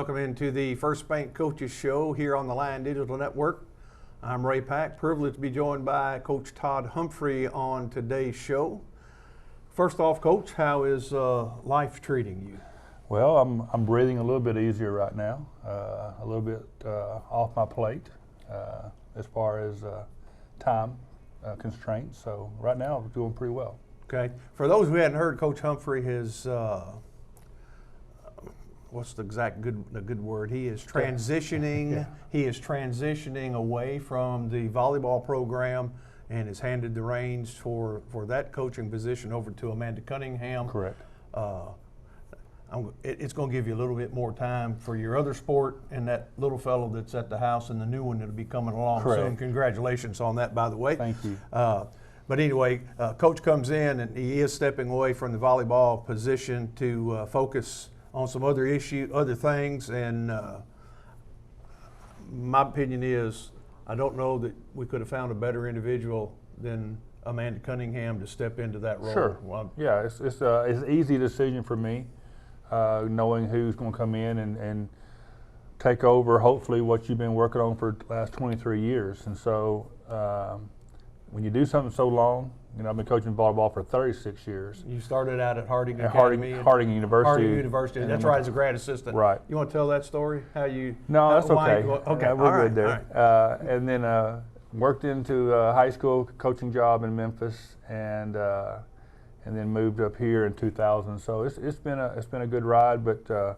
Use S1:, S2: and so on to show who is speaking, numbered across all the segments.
S1: welcome into the First Bank Coaches Show here on the Lion Digital Network. I'm Ray Pack, privileged to be joined by Coach Todd Humphry on today's show. First off, Coach, how is life treating you?
S2: Well, I'm breathing a little bit easier right now, a little bit off my plate as far as time constraints. So right now I'm doing pretty well.
S1: Okay. For those who hadn't heard, Coach Humphry has what's the good word? He is transitioning.
S2: Yeah.
S1: He is transitioning away from the volleyball program and has handed the reins for that coaching position over to Amanda Cunningham.
S2: Correct.
S1: It's going to give you a little bit more time for your other sport and that little fellow that's at the house and the new one that'll be coming along soon. Congratulations on that, by the way.
S2: Thank you.
S1: But anyway, Coach comes in and he is stepping away from the volleyball position to focus on some other things. And my opinion is, I don't know that we could have found a better individual than Amanda Cunningham to step into that role.
S2: Sure.
S1: Well,
S2: yeah, it's an easy decision for me, knowing who's going to come in and take over, hopefully, what you've been working on for the last 23 years. And so when you do something so long, I've been coaching volleyball for 36 years.
S1: You started out at Harding
S2: Academy. Harding University.
S1: Harding University. That's right, as a grad assistant.
S2: Right.
S1: You want to tell that story? How you?
S2: No, that's okay.
S1: Okay,
S2: we're good there. Right. And then worked into a high school coaching job in Memphis, and then moved up here in 2000. So it's been a good ride. But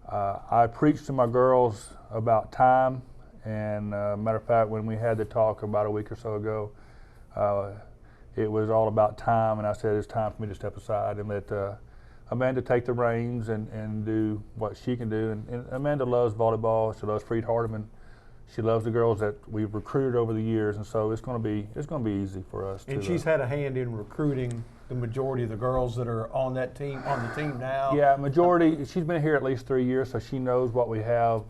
S2: I preached to my girls about time. And matter of fact, when we had the talk about a week or so ago, it was all about time, and I said it's time for me to step aside and let Amanda take the reins and do what she can do. And Amanda loves volleyball. She loves Freed-Hardeman. She loves the girls that we've recruited over the years, and so it's going to be easy for us.
S1: And she's had a hand in recruiting the majority of the girls that are on the team now.
S2: Yeah, majority. She's been here at least 3 years, so she knows what we have.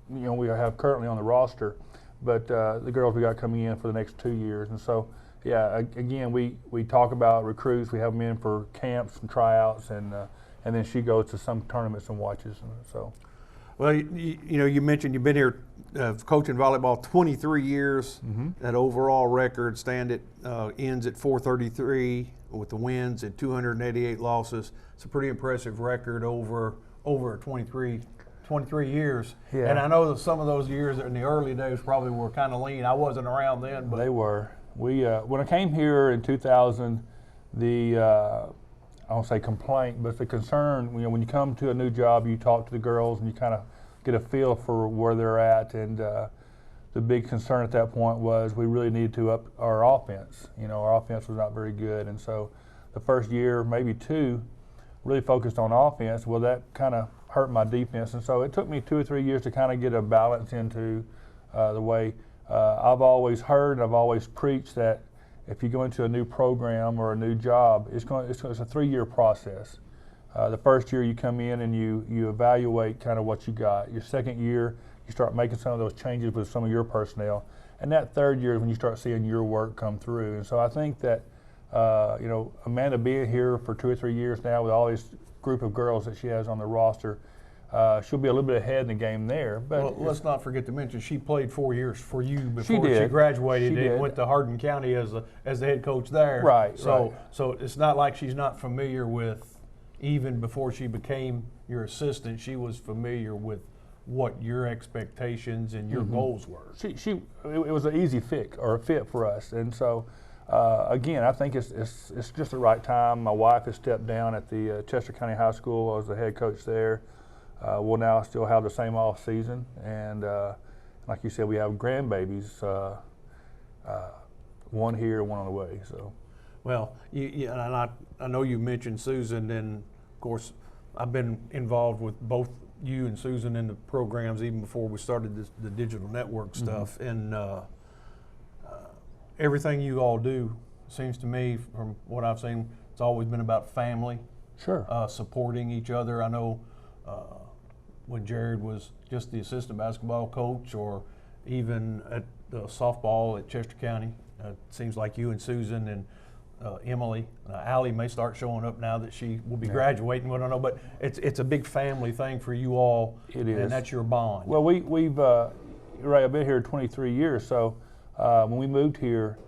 S2: We have currently on the roster. But the girls we got coming in for the next 2 years. And so, yeah, again, we talk about recruits. We have them in for camps and tryouts, and then she goes to some tournaments and watches. And so,
S1: well, you mentioned you've been here coaching volleyball 23 years. Mm-hmm. That overall record ends at 433 with the wins and 288 losses. It's a pretty impressive record over 23 years.
S2: Yeah.
S1: And I know that some of those years in the early days probably were kind of lean. I wasn't around then, but
S2: they were. We when I came here in 2000, I won't say complaint, but the concern, when you come to a new job, you talk to the girls and you kind of get a feel for where they're at. And the big concern at that point was we really needed to up our offense. Our offense was not very good. And so the first year, maybe two, really focused on offense. Well, that kind of hurt my defense, and so it took me 2 or 3 years to kind of get a balance into the way I've always heard and I've always preached that if you go into a new program or a new job, it's a 3-year process. The first year you come in and you evaluate kind of what you got. Your second year you start making some of those changes with some of your personnel, and that third year is when you start seeing your work come through. And so I think that Amanda being here for 2 or 3 years now with all these group of girls that she has on the roster, she'll be a little bit ahead in the game there. But
S1: let's not forget to mention she played 4 years for you before she graduated and went to Hardin County as the head coach there.
S2: Right.
S1: So it's not like she's not familiar with, even before she became your assistant, she was familiar with what your expectations and your goals were.
S2: It was an easy fit for us, and so. Again, I think it's just the right time. My wife has stepped down at the Chester County High School. I was the head coach there. We'll now still have the same off season, and like you said, we have grandbabies, one here, one on the way. So,
S1: well, and I know you mentioned Susan, and of course, I've been involved with both you and Susan in the programs even before we started the digital network stuff, and. Everything you all do seems to me, from what I've seen, it's always been about family.
S2: Sure.
S1: Supporting each other. I know when Jared was just the assistant basketball coach, or even at the softball at Chester County, it seems like you and Susan and Emily. Allie may start showing up now that she will be graduating. We don't know, but it's a big family thing for you all.
S2: It is,
S1: and that's your bond.
S2: Well, we've right. I've been here 23 years. So when we moved here,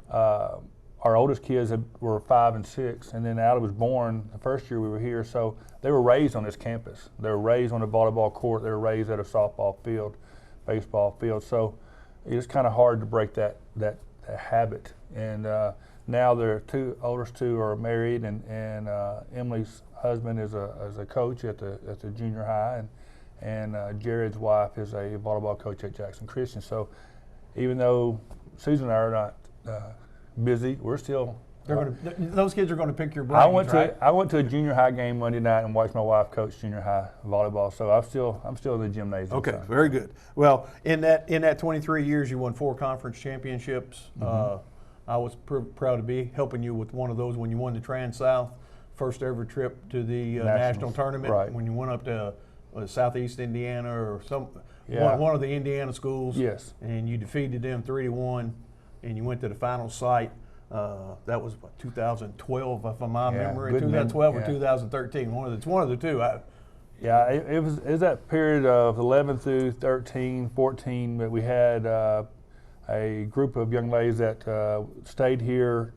S2: our oldest kids were 5 and 6, and then Allie was born the first year we were here. So they were raised on this campus. They were raised on a volleyball court. They were raised at a softball field, baseball field. So it's kind of hard to break that habit. And now their oldest two are married, and Emily's husband is a coach at the junior high, and Jared's wife is a volleyball coach at Jackson Christian. So even though Susan and I are not busy, we're still.
S1: Those kids are going to pick your brains, right?
S2: I went to a junior high game Monday night and watched my wife coach junior high volleyball. So I'm still in the gymnasium.
S1: Okay,
S2: so.
S1: Very good. Well, in that 23 years, you won 4 conference championships.
S2: Mm-hmm.
S1: I was proud to be helping you with one of those when you won the Trans-South, first ever trip to the national tournament.
S2: Right.
S1: When you went up to Southeast Indiana or one of the Indiana schools.
S2: Yes.
S1: And you defeated them 3-1, and you went to the final site. That was 2012, if I'm my memory. 2012 or 2013. It's one of the two.
S2: It was that period of 11 through 13, 14 that we had a group of young ladies that stayed here,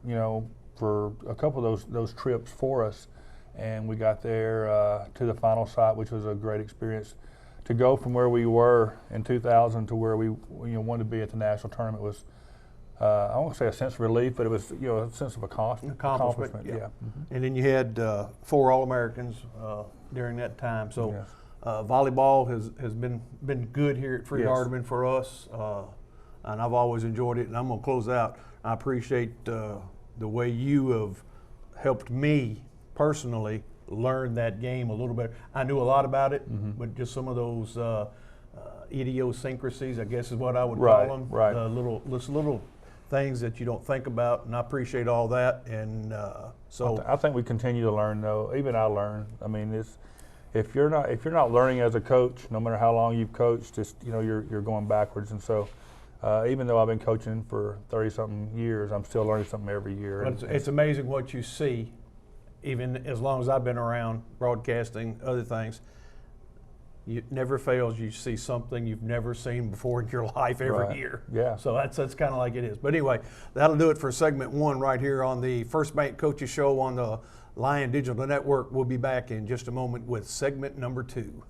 S2: for a couple of those trips for us, and we got there to the final site, which was a great experience. To go from where we were in 2000 to where we wanted to be at the national tournament was. I won't say a sense of relief, but it was a sense of accomplishment. Yeah.
S1: Mm-hmm. And then you had 4 All-Americans during that time. So volleyball has been good here at Freed-Hardeman for us, and I've always enjoyed it. And I'm going to close out. I appreciate the way you have helped me personally learn that game a little bit. I knew a lot about it, but just some of those idiosyncrasies, I guess is what I would call them.
S2: Right.
S1: Little things that you don't think about, and I appreciate all that. And so
S2: I think we continue to learn, though. Even I learn. I mean, if you're not learning as a coach, no matter how long you've coached, you're going backwards. And so, even though I've been coaching for 30-something years, I'm still learning something every year.
S1: It's amazing what you see, even as long as I've been around broadcasting, other things. It never fails. You see something you've never seen before in your life every year.
S2: Yeah.
S1: So that's kind of like it is. But anyway, that'll do it for segment 1 right here on the First Bank Coaches Show on the Lion Digital Network. We'll be back in just a moment with segment number 2.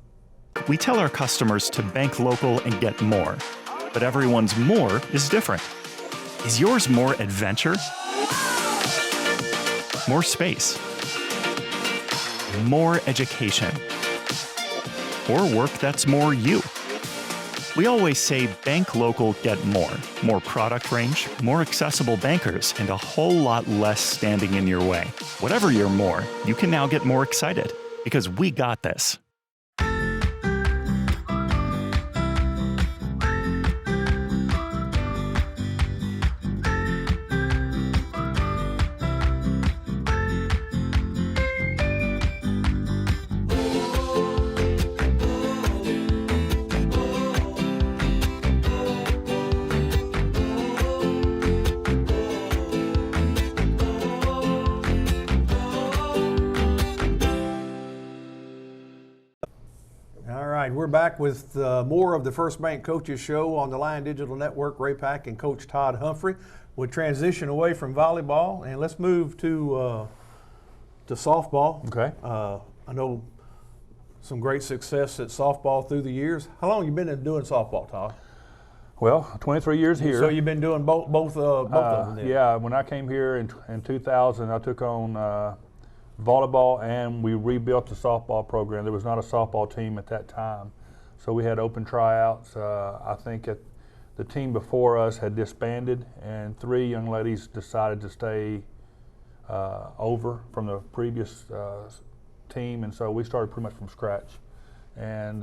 S3: We tell our customers to bank local and get more, but everyone's more is different. Is yours more adventure? More space? More education? Or work that's more you? We always say bank local, get more. More product range, more accessible bankers, and a whole lot less standing in your way. Whatever your more, you can now get more excited because we got this.
S1: We're back with more of the First Bank Coaches Show on the Lion Digital Network. Ray Pack and Coach Todd Humphry. We'll transition away from volleyball and let's move to softball.
S2: Okay.
S1: I know some great success at softball through the years. How long have you been doing softball, Todd?
S2: Well, 23 years here.
S1: So you've been doing both of them then?
S2: Yeah, when I came here in 2000, I took on volleyball, and we rebuilt the softball program. There was not a softball team at that time, so we had open tryouts. I think the team before us had disbanded, and 3 young ladies decided to stay over from the previous team, and so we started pretty much from scratch. And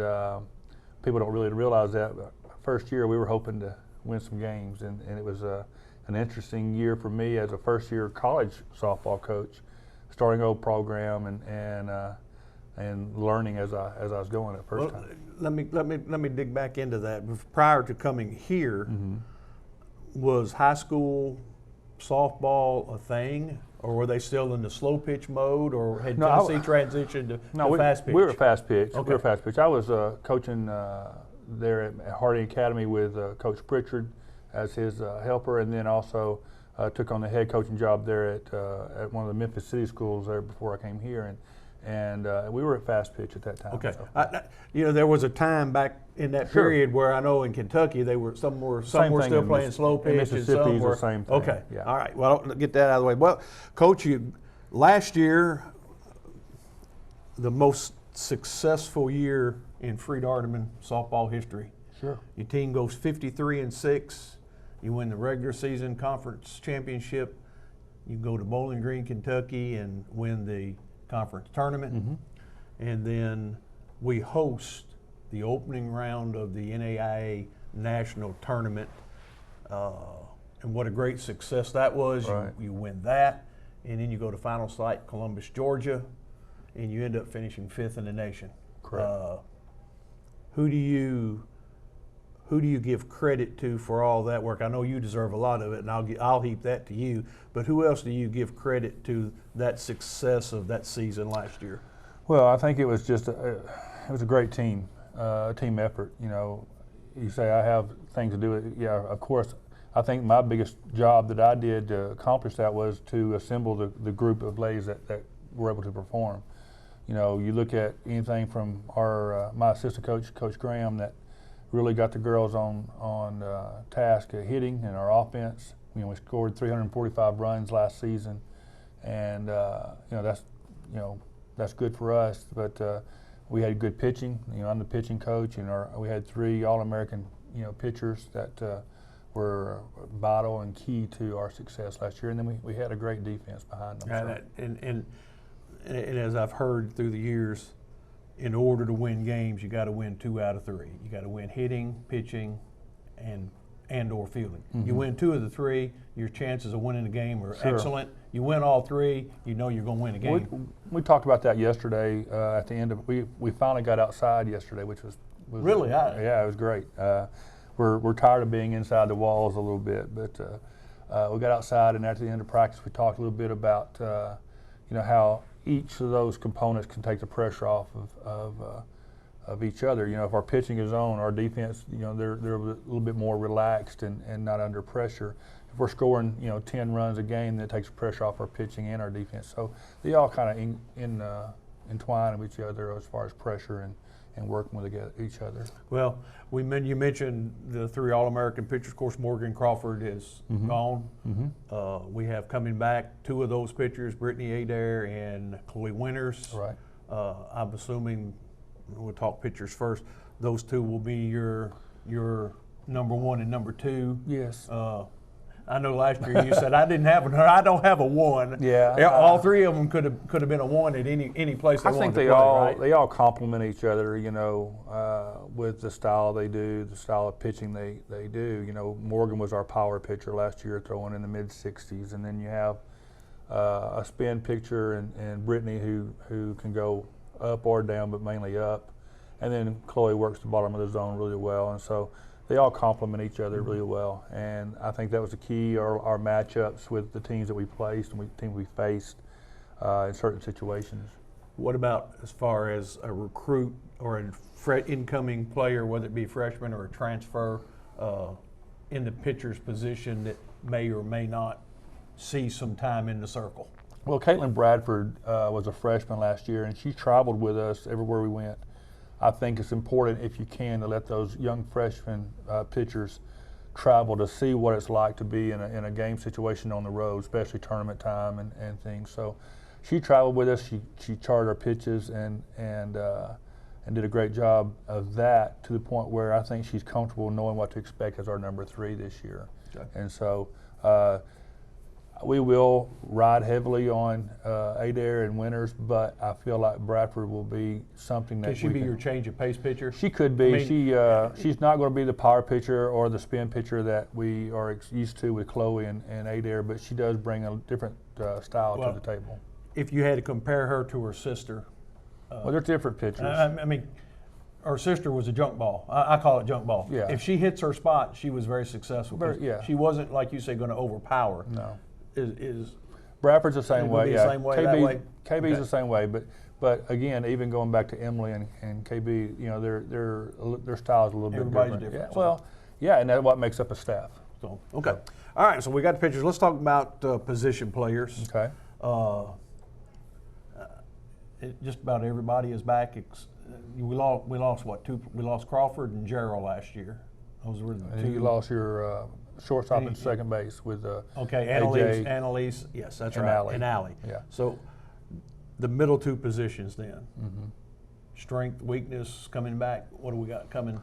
S2: people don't really realize that. But first year, we were hoping to win some games, and it was an interesting year for me as a first-year college softball coach, starting old program and learning as I was going at first time.
S1: Let me dig back into that. Prior to coming here, was high school softball a thing? or were they still in the slow pitch mode, or had
S2: No,
S1: Tennessee transitioned to fast pitch?
S2: We were fast pitch.
S1: Okay.
S2: We were fast pitch. I was coaching there at Harding Academy with Coach Pritchard as his helper, and then also took on the head coaching job there at one of the Memphis City schools there before I came here, and we were at fast pitch at that time.
S1: Okay.
S2: So.
S1: There was a time back in that period where I know in Kentucky some were still playing slow pitch, and some were
S2: the same thing.
S1: Okay.
S2: Yeah.
S1: All right. Well, I'll get that out of the way. Well, Coach, last year, the most successful year in Freed-Hardeman softball history.
S2: Sure.
S1: Your team goes 53-6. You win the regular season conference championship. You go to Bowling Green, Kentucky, and win the conference tournament.
S2: Mm-hmm.
S1: And then we host the opening round of the NAIA National Tournament. And what a great success that was.
S2: Right.
S1: You win that, and then you go to final site, Columbus, Georgia, and you end up finishing 5th in the nation.
S2: Correct.
S1: Who do you give credit to for all that work? I know you deserve a lot of it, and I'll heap that to you. But who else do you give credit to that success of that season last year?
S2: Well, I think it was just it was a great team effort. You say I have things to do with it. Yeah, of course. I think my biggest job that I did to accomplish that was to assemble the group of ladies that were able to perform. You look at anything from my assistant coach, Coach Graham, that really got the girls on task at hitting and our offense. We scored 345 runs last season, and that's good for us. But we had good pitching. I'm the pitching coach, and we had 3 All-American pitchers that were vital and key to our success last year. And then we had a great defense behind them.
S1: And as I've heard through the years, in order to win games, you got to win 2 out of 3. You got to win hitting, pitching, and/or fielding.
S2: Mm-hmm.
S1: You win 2 of the 3, your chances of winning the game are excellent. You win all 3, you know you're going to win a game.
S2: We talked about that yesterday at the end of we finally got outside yesterday, which was
S1: really
S2: yeah, it was great. We're tired of being inside the walls a little bit, but we got outside, and at the end of practice, we talked a little bit about how each of those components can take the pressure off of each other. If our pitching is on, our defense, they're a little bit more relaxed and not under pressure. If we're scoring, 10 runs a game, that takes pressure off our pitching and our defense. So they all kind of entwine with each other as far as pressure and working with each other.
S1: Well, you mentioned the 3 All-American pitchers. Of course, Morgan Crawford is gone. Mm-hmm. We have coming back 2 of those pitchers, Brittany Adair and Chloe Winters.
S2: Right.
S1: I'm assuming, we'll talk pitchers first, those 2 will be your number 1 and number 2.
S2: Yes.
S1: I know last year you said I don't have a 1.
S2: Yeah.
S1: All 3 of them could have been a 1 at any place they wanted to play, right?
S2: They all complement each other, with the style they do, the style of pitching they do. Morgan was our power pitcher last year, throwing in the mid-60s, and then you have a spin pitcher and Brittany who can go up or down, but mainly up, and then Chloe works the bottom of the zone really well, and so they all complement each other really well, and I think that was the key. Our matchups with the teams that we placed and teams we faced in certain situations.
S1: What about as far as a recruit or an incoming player, whether it be a freshman or a transfer, in the pitcher's position that may or may not see some time in the circle?
S2: Well, Caitlin Bradford was a freshman last year, and she traveled with us everywhere we went. I think it's important, if you can, to let those young freshman pitchers travel to see what it's like to be in a game situation on the road, especially tournament time and things. So she traveled with us. She charted our pitches and did a great job of that, to the point where I think she's comfortable knowing what to expect as our number 3 this year. Okay. And so we will ride heavily on Adair and Winters, but I feel like Bradford will be something that
S1: Can she be your change of pace pitcher?
S2: She could be. She's not going to be the power pitcher or the spin pitcher that we are used to with Chloe and Adair, but she does bring a different style to the table.
S1: If you had to compare her to her sister,
S2: well, they're different pitchers.
S1: Her sister was a junk ball. I call it junk ball.
S2: Yeah.
S1: If she hits her spot, she was very successful.
S2: Yeah.
S1: She wasn't, like you say, going to overpower.
S2: No. Bradford's the same way.
S1: The same way, that way?
S2: KB's the same way, but again, even going back to Emily and KB, their style is a little bit
S1: Everybody's
S2: different.
S1: different.
S2: Yeah, well, yeah, and that's what makes up a staff.
S1: So, okay. All right, so we got the pictures. Let's talk about position players.
S2: Okay.
S1: Just about everybody is back. We lost what? We lost Crawford and Gerald last year. Those were the
S2: And
S1: two.
S2: you lost your shortstop and second base with
S1: Annalise. Yes, that's
S2: and
S1: right.
S2: Allie.
S1: And Allie.
S2: Yeah.
S1: So the middle two positions then.
S2: Mm-hmm.
S1: Strength, weakness, coming back. What do we got coming?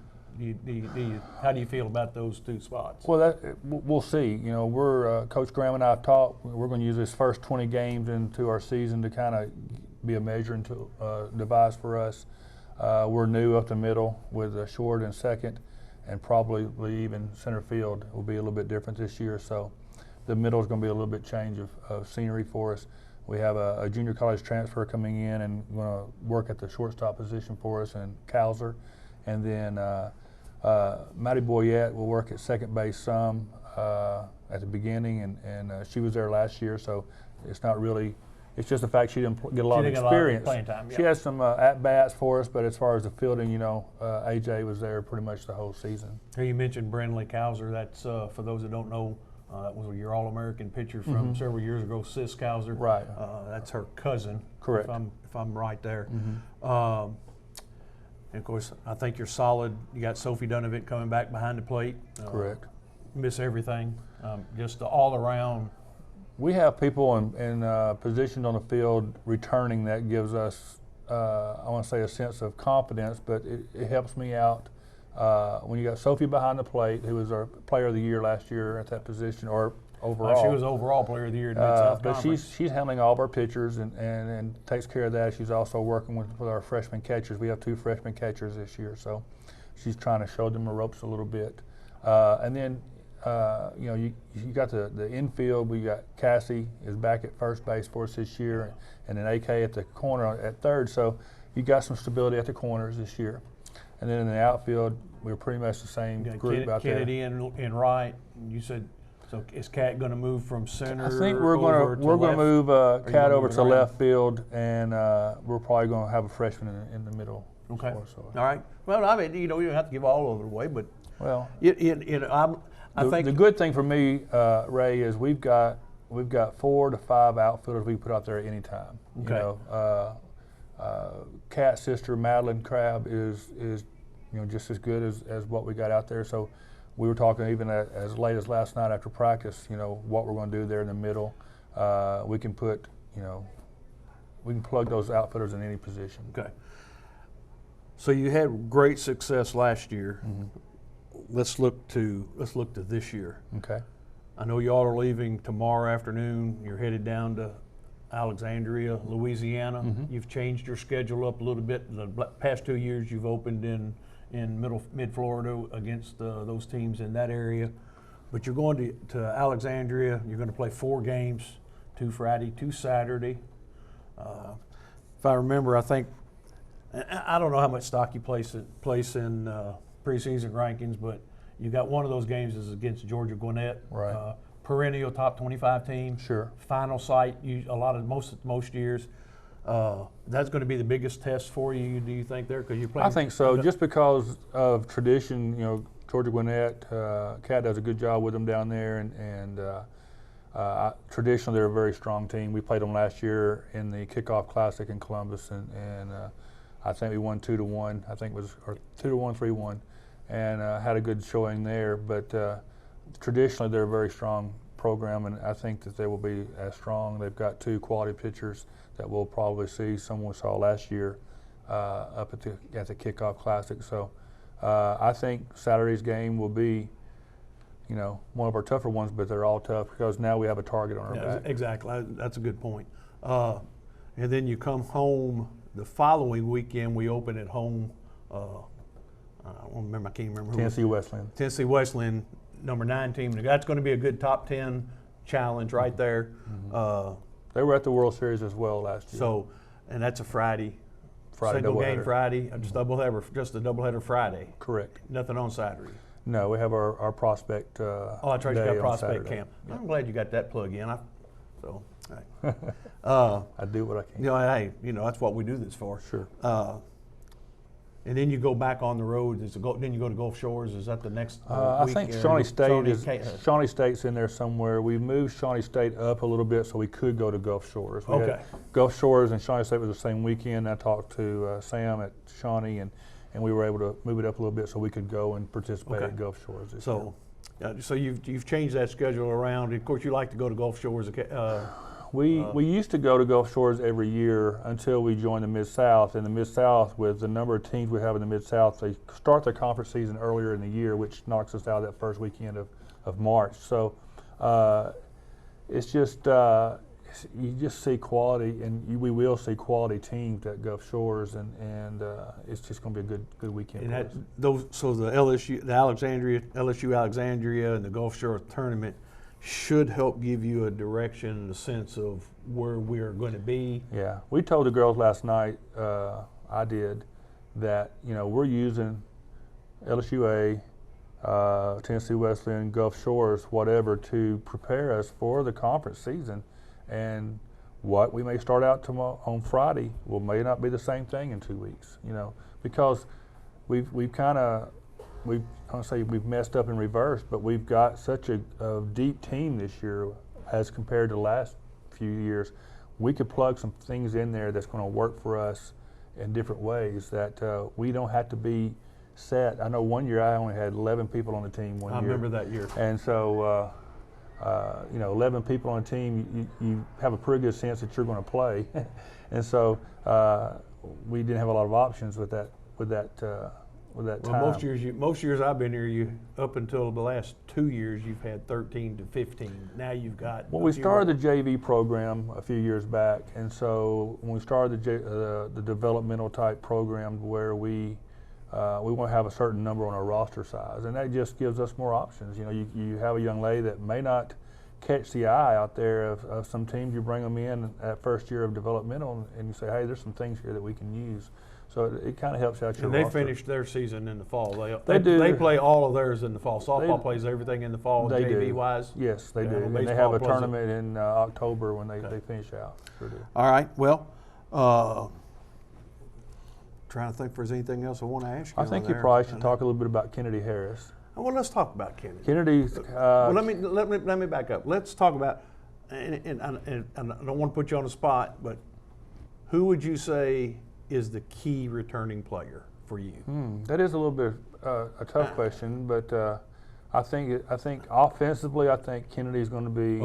S1: How do you feel about those two spots?
S2: Well, we'll see. We're Coach Graham and I have talked. We're going to use this first 20 games into our season to kind of be a measuring device for us. We're new up the middle with short and second, and probably even center field will be a little bit different this year. So the middle is going to be a little bit change of scenery for us. We have a junior college transfer coming in and going to work at the shortstop position for us, and Cowser, and then. Maddie Boyette will work at second base some at the beginning, and she was there last year, so it's not really. It's just the fact she didn't get a lot of experience.
S1: Playing time, yeah.
S2: She has some at bats for us, but as far as the fielding, AJ was there pretty much the whole season.
S1: Here you mentioned Brindley Cowser. That's for those that don't know. That was your All-American pitcher from several years ago, Sis Cowser.
S2: Right.
S1: That's her cousin.
S2: Correct.
S1: If I'm right there. And of course, I think you're solid. You got Sophie Dunovit coming back behind the plate.
S2: Correct.
S1: Miss everything. Just all around.
S2: We have people in positioned on the field returning that gives us, I want to say, a sense of confidence, but it helps me out. When you got Sophie behind the plate, who was our player of the year last year at that position, or overall.
S1: She was overall player of the year in Mid-South
S2: But
S1: Conference.
S2: she's handling all of our pitchers and takes care of that. She's also working with our freshman catchers. We have 2 freshman catchers this year, so she's trying to show them the ropes a little bit. And then, you got the infield. We got Cassie is back at first base for us this year, and then AK at the corner at third. So you got some stability at the corners this year. And then in the outfield, we're pretty much the same group out there.
S1: Kennedy in right. You said. So is Kat going to move from center?
S2: I think we're going to move Kat over to left field, and we're probably going to have a freshman in the middle.
S1: Okay. All right. Well, I mean, you don't have to give all of it away, but I think
S2: the good thing for me, Ray, is we've got 4 to 5 outfielders we can put out there at any time.
S1: Okay.
S2: Kat's sister Madeline Crabb is just as good as what we got out there. So. We were talking even as late as last night after practice, what we're going to do there in the middle. We can put, we can plug those outfitters in any position.
S1: Okay. So you had great success last year. Mm-hmm. Let's look to this year.
S2: Okay.
S1: I know y'all are leaving tomorrow afternoon. You're headed down to Alexandria, Louisiana. Mm-hmm. You've changed your schedule up a little bit. The past 2 years you've opened in mid-Florida against those teams in that area. But you're going to Alexandria. You're going to play 4 games, 2 Friday, 2 Saturday. If I remember, I don't know how much stock you place in preseason rankings, but you got one of those games is against Georgia Gwinnett.
S2: Right.
S1: Perennial top 25 team.
S2: Sure.
S1: Final site, most years. That's going to be the biggest test for you, do you think, there? Because you're playing.
S2: I think so, just because of tradition. Georgia Gwinnett, Kat does a good job with them down there, and traditionally they're a very strong team. We played them last year in the Kickoff Classic in Columbus, and I think we won 2-1. I think it was 2-1, 3-1, and had a good showing there. But traditionally they're a very strong program, and I think that they will be as strong. They've got 2 quality pitchers that we'll probably see. Someone we saw last year up at the Kickoff Classic. So I think Saturday's game will be, one of our tougher ones, but they're all tough because now we have a target on our back.
S1: Exactly. That's a good point. And then you come home the following weekend. We open at home. I can't remember who.
S2: Tennessee Wesleyan.
S1: Tennessee Wesleyan, number 9 team. That's going to be a good top 10 challenge right there. Mm-hmm.
S2: They were at the World Series as well last year.
S1: So, and that's a Friday single game Friday, just a doubleheader Friday.
S2: Correct.
S1: Nothing on Saturday.
S2: No, we have our prospect.
S1: That's right. You got prospect
S2: Saturday.
S1: camp. Yeah. I'm glad you got that plug in. Right.
S2: I do what I can.
S1: Hey, that's what we do this for.
S2: Sure.
S1: And then you go back on the road. Then you go to Gulf Shores. Is that the next
S2: I
S1: week?
S2: think Shawnee State's in there somewhere. We moved Shawnee State up a little bit so we could go to Gulf Shores. We had Gulf Shores and Shawnee State was the same weekend. I talked to Sam at Shawnee, and we were able to move it up a little bit so we could go and participate at Gulf Shores this year.
S1: So you've changed that schedule around. Of course, you like to go to Gulf Shores.
S2: We used to go to Gulf Shores every year until we joined the Mid-South. And the Mid-South, with the number of teams we have in the Mid-South, they start their conference season earlier in the year, which knocks us out that first weekend of March. So it's just you just see quality, and we will see quality teams at Gulf Shores, and it's just going to be a good weekend.
S1: And so the LSU Alexandria, and the Gulf Shores tournament should help give you a direction and a sense of where we are going to be.
S2: Yeah, we told the girls last night, I did, that we're using LSUA, Tennessee Wesleyan, Gulf Shores, whatever, to prepare us for the conference season. And what we may start out tomorrow on Friday may not be the same thing in 2 weeks, because we've messed up in reverse, but we've got such a deep team this year as compared to the last few years. We could plug some things in there that's going to work for us in different ways that we don't have to be set. I know one year I only had 11 people on the team one year.
S1: I remember that year.
S2: And so, 11 people on a team, you have a pretty good sense that you're going to play. And so we didn't have a lot of options with that time.
S1: Most years I've been here, up until the last 2 years, you've had 13 to 15. Now you've got.
S2: Well, we started the JV program a few years back, and so when we started the developmental type program, where we want to have a certain number on our roster size, and that just gives us more options. You have a young lady that may not catch the eye out there of some teams. You bring them in at first year of developmental, and you say, hey, there's some things here that we can use. So it kind of helps out your roster.
S1: And they finish their season in the fall.
S2: They do.
S1: They play all of theirs in the fall. Softball plays everything in the fall, JV-wise.
S2: Yes, they do. And they have a tournament in October when they finish out. Sure do.
S1: All right. Well, trying to think if there's anything else I want to ask you.
S2: I think you probably should talk a little bit about Kennedy Harris.
S1: Well, let's talk about Kennedy.
S2: Kennedy's.
S1: Well, let me back up. Let's talk about, and I don't want to put you on the spot, but who would you say is the key returning player for you?
S2: That is a little bit a tough question, but I think offensively, I think Kennedy's going to be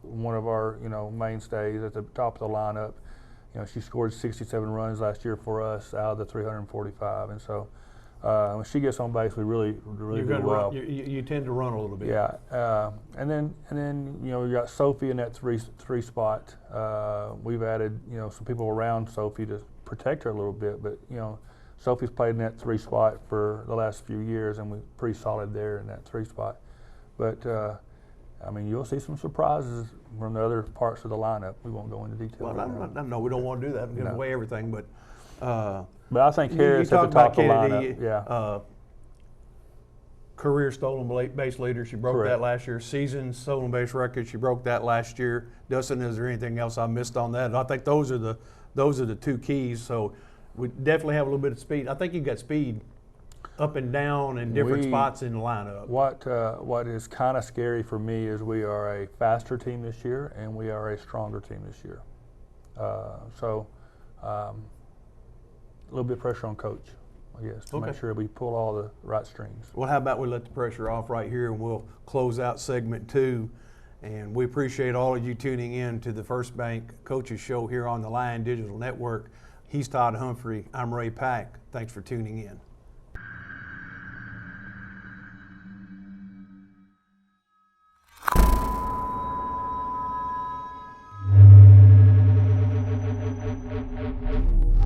S2: one of our mainstays at the top of the lineup. She scored 67 runs last year for us out of the 345, and so when she gets on base, we really do well.
S1: You tend to run a little bit.
S2: Yeah, and then we got Sophie in that three spot. We've added some people around Sophie to protect her a little bit, but Sophie's played in that 3 spot for the last few years, and we're pretty solid there in that 3 spot. But you'll see some surprises from the other parts of the lineup. We won't go into detail.
S1: Well, no, we don't want to do that. I'm giving away everything, but
S2: I think Harris at the top of the lineup.
S1: Yeah. Career stolen base leader. She broke that last year. Season stolen base record. She broke that last year. Dustin, is there anything else I missed on that? I think those are the 2 keys. So we definitely have a little bit of speed. I think you've got speed up and down in different spots in the lineup.
S2: What is kind of scary for me is we are a faster team this year and we are a stronger team this year. A little bit of pressure on coach, I guess, to make sure we pull all the right strings.
S1: Well, how about we let the pressure off right here, and we'll close out segment 2. And we appreciate all of you tuning in to the First Bank Coaches Show here on the Lion Digital Network. He's Todd Humphry. I'm Ray Pack. Thanks for tuning in.